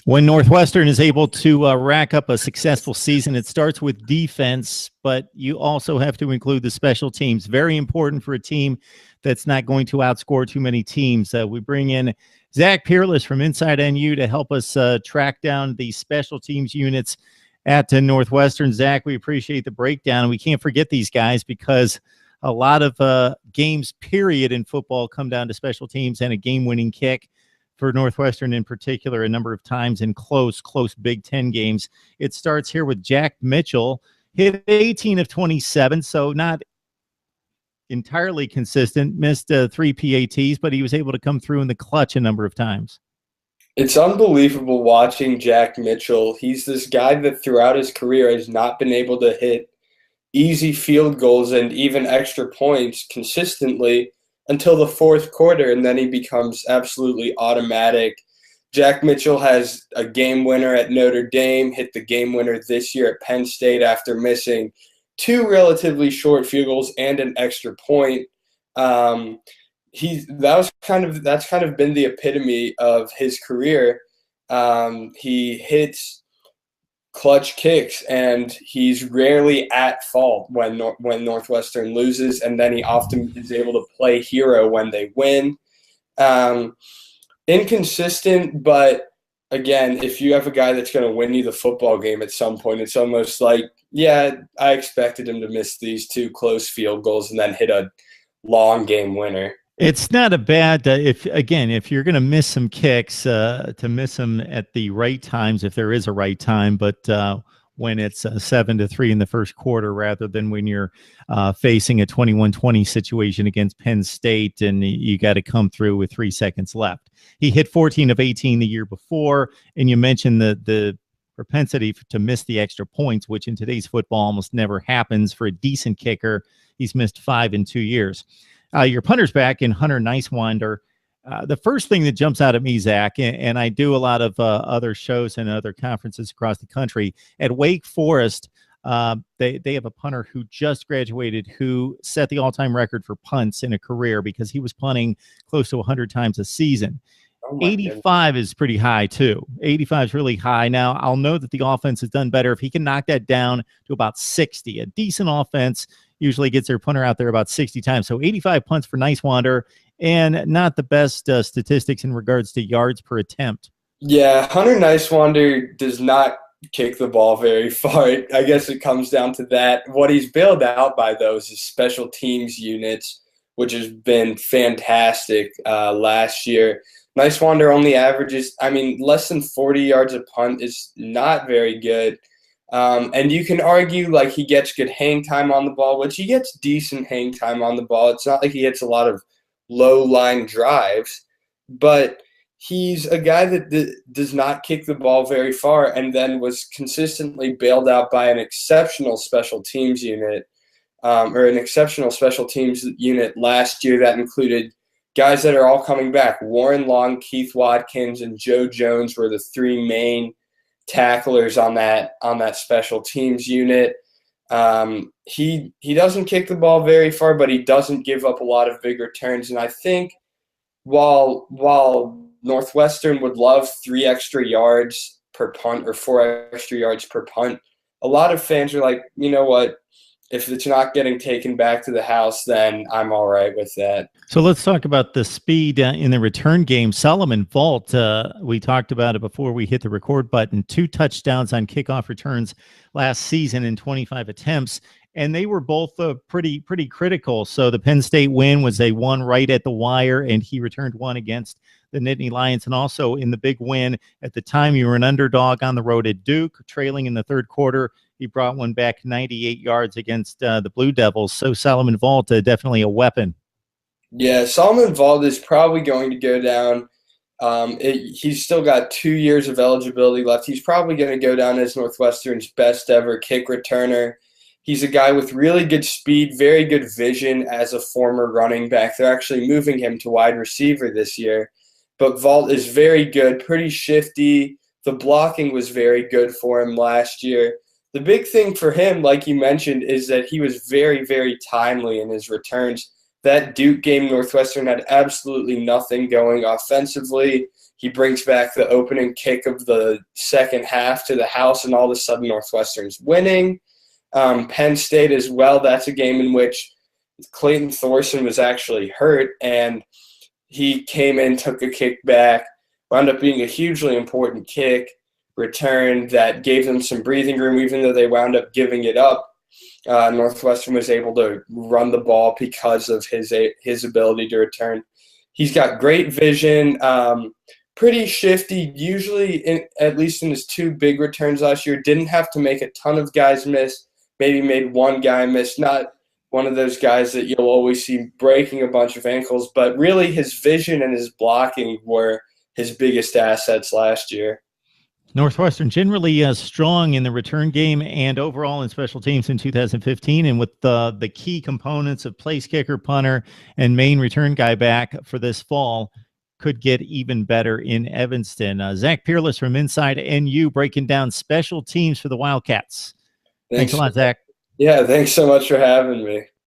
When Northwestern is able to rack up a successful season, it starts with defense, but you also have to include the special teams. Very important for a team that's not going to outscore too many teams. We bring in Zach Peerless from Inside NU to help us track down the special teams units at Northwestern. Zach, we appreciate the breakdown. We can't forget these guys because a lot of games, period, in football come down to special teams and a game-winning kick. For Northwestern in particular, a number of times in close Big Ten games. It starts here with Jack Mitchell, hit 18 of 27, so not entirely consistent, missed 3 PATs, but he was able to come through in the clutch a number of times. It's unbelievable watching Jack Mitchell. He's this guy that throughout his career has not been able to hit easy field goals and even extra points consistently until the fourth quarter, and then he becomes absolutely automatic. Jack Mitchell has a game winner at Notre Dame, hit the game winner this year at Penn State after missing 2 relatively short field goals and an extra point. That's kind of been the epitome of his career. He hits clutch kicks, and he's rarely at fault when Northwestern loses, and then he often is able to play hero when they win. Inconsistent, but again, if you have a guy that's going to win you the football game at some point, it's almost like, yeah, I expected him to miss these 2 close field goals and then hit a long game winner. It's not a bad if you're going to miss some kicks, to miss them at the right times, if there is a right time, but when it's 7-3 in the first quarter, rather than when you're facing a 21-20 situation against Penn State and you got to come through with 3 seconds left. He hit 14 of 18 the year before, and you mentioned the propensity to miss the extra points, which in today's football almost never happens for a decent kicker. He's missed 5 in 2 years. Your punter's back in Hunter Niswander. The first thing that jumps out at me, Zach, and I do a lot of other shows and other conferences across the country. At Wake Forest, they have a punter who just graduated who set the all-time record for punts in a career because he was punting close to 100 times a season. 85 is pretty high, too. 85 is really high. Now, I'll know that the offense has done better if he can knock that down to about 60. A decent offense usually gets their punter out there about 60 times. So 85 punts for Niswander, and not the best statistics in regards to yards per attempt. Yeah, Hunter Niswander does not kick the ball very far. I guess it comes down to that. What he's bailed out by, though, is his special teams units, which has been fantastic last year. Niswander only averages, less than 40 yards a punt is not very good. And you can argue like he gets good hang time on the ball, which he gets decent hang time on the ball. It's not like he hits a lot of low line drives, but he's a guy that does not kick the ball very far, and then was consistently bailed out by an exceptional special teams unit, last year that included guys that are all coming back. Warren Long, Keith Watkins, and Joe Jones were the 3 main tacklers on that special teams unit. He doesn't kick the ball very far, but he doesn't give up a lot of big returns. And I think while Northwestern would love 3 extra yards per punt or 4 extra yards per punt, a lot of fans are like, you know what? If it's not getting taken back to the house, then I'm all right with that. So let's talk about the speed in the return game. Solomon Vault, we talked about it before we hit the record button, 2 touchdowns on kickoff returns last season in 25 attempts, and they were both pretty critical. So the Penn State win was a one right at the wire, and he returned one against the Nittany Lions. And also in the big win, at the time you were an underdog on the road at Duke, trailing in the third quarter. He brought one back 98 yards against the Blue Devils. So Solomon Vault, definitely a weapon. Yeah, Solomon Vault is probably going to go down. He's still got 2 years of eligibility left. He's probably going to go down as Northwestern's best ever kick returner. He's a guy with really good speed, very good vision as a former running back. They're actually moving him to wide receiver this year. But Vault is very good, pretty shifty. The blocking was very good for him last year. The big thing for him, like you mentioned, is that he was very, very timely in his returns. that Duke game, Northwestern had absolutely nothing going offensively. He brings back the opening kick of the second half to the house, and all of a sudden Northwestern's winning. Penn State as well, that's a game in which Clayton Thorson was actually hurt, and he came in, took a kick back, wound up being a hugely important kick return that gave them some breathing room, even though they wound up giving it up. Northwestern was able to run the ball because of his ability to return. He's got great vision, pretty shifty, usually at least in his 2 big returns last year. Didn't have to make a ton of guys miss, maybe made one guy miss, not one of those guys that you'll always see breaking a bunch of ankles, but really his vision and his blocking were his biggest assets last year. Northwestern generally strong in the return game and overall in special teams in 2015, and with the key components of place kicker, punter, and main return guy back for this fall, could get even better in Evanston. Zach Peerless from Inside NU breaking down special teams for the Wildcats. Thanks a lot, Zach. Yeah, thanks so much for having me.